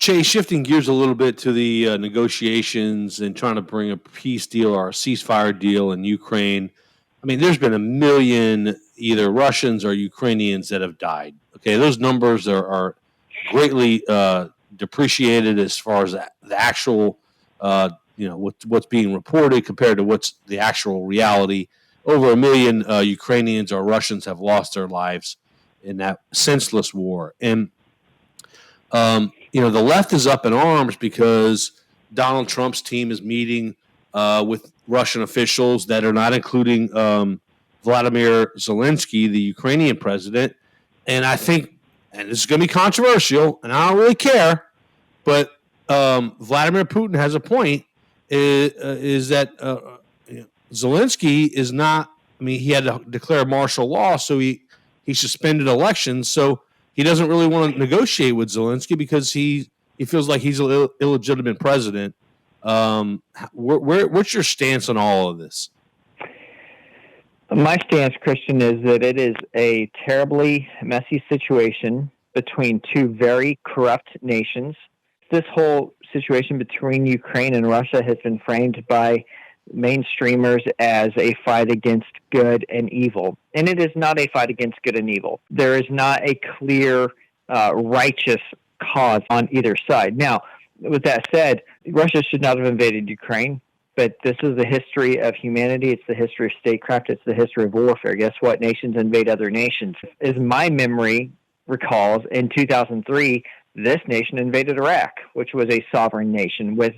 Chase, shifting gears a little bit to the negotiations and trying to bring a peace deal or a ceasefire deal in Ukraine. I mean, there's been a million either Russians or Ukrainians that have died. Okay, those numbers are greatly depreciated as far as the actual, what's being reported compared to what's the actual reality. Over a million Ukrainians or Russians have lost their lives in that senseless war. And the left is up in arms because Donald Trump's team is meeting with Russian officials that are not including Vladimir Zelensky, the Ukrainian president. And I think, and this is going to be controversial, and I don't really care, but Vladimir Putin has a point, is that Zelensky is not, he had to declare martial law, so he suspended elections, so he doesn't really want to negotiate with Zelensky because he feels like he's an illegitimate president. What's your stance on all of this? My stance, Kristian, is that it is a terribly messy situation between two very corrupt nations. This whole situation between Ukraine and Russia has been framed by mainstreamers as a fight against good and evil. And it is not a fight against good and evil. There is not a clear, righteous cause on either side. Now, with that said, Russia should not have invaded Ukraine, but this is the history of humanity. It's the history of statecraft. It's the history of warfare. Guess what? Nations invade other nations. As my memory recalls, in 2003, this nation invaded Iraq, which was a sovereign nation with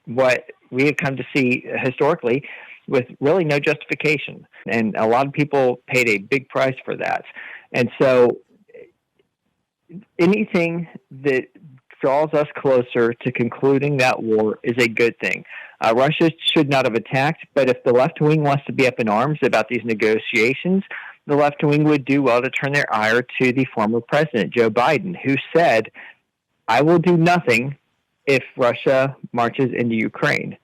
what we have come to see historically with really no justification. And a lot of people paid a big price for that. And so anything that draws us closer to concluding that war is a good thing. Russia should not have attacked, but if the left wing wants to be up in arms about these negotiations, the left wing would do well to turn their ire to the former president, Joe Biden, who said, "I will do nothing if Russia marches into Ukraine."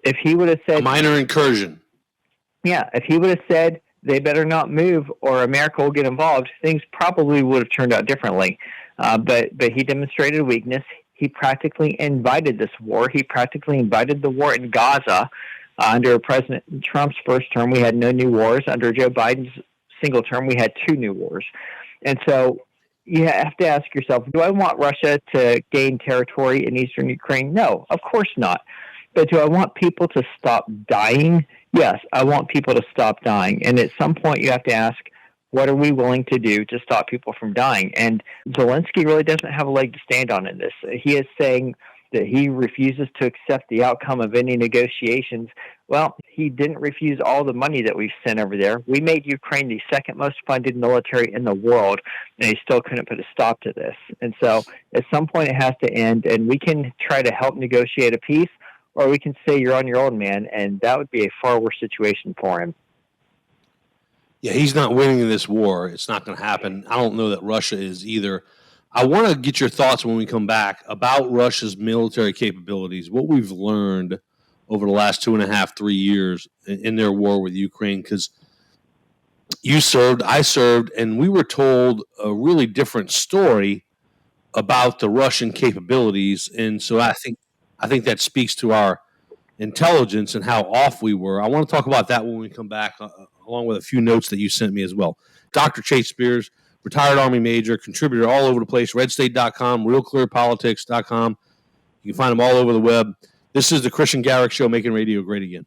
If he would have said a minor incursion. Yeah, if he would have said they better not move or America will get involved, things probably would have turned out differently. But he demonstrated weakness. He practically invited this war. He practically invited the war in Gaza. Under President Trump's first term, we had no new wars. Under Joe Biden's single term, we had 2 new wars. And so you have to ask yourself, do I want Russia to gain territory in eastern Ukraine? No, of course not. But do I want people to stop dying? Yes, I want people to stop dying. And at some point you have to ask, what are we willing to do to stop people from dying? And Zelensky really doesn't have a leg to stand on in this. He is saying that he refuses to accept the outcome of any negotiations. Well, he didn't refuse all the money that we've sent over there. We made Ukraine the second most funded military in the world, and he still couldn't put a stop to this. And so at some point it has to end, and we can try to help negotiate a peace, or we can say you're on your own, man, and that would be a far worse situation for him. Yeah, he's not winning this war. It's not going to happen. I don't know that Russia is either. I want to get your thoughts when we come back about Russia's military capabilities, what we've learned over the last 2.5, 3 years in their war with Ukraine, because you served, I served, and we were told a really different story about the Russian capabilities. And so I think that speaks to our intelligence and how off we were. I want to talk about that when we come back, along with a few notes that you sent me as well. Dr. Chase Spears, retired Army major, contributor all over the place, redstate.com, realclearpolitics.com. You can find them all over the web. This is the Kristian Garic Show, making radio great again.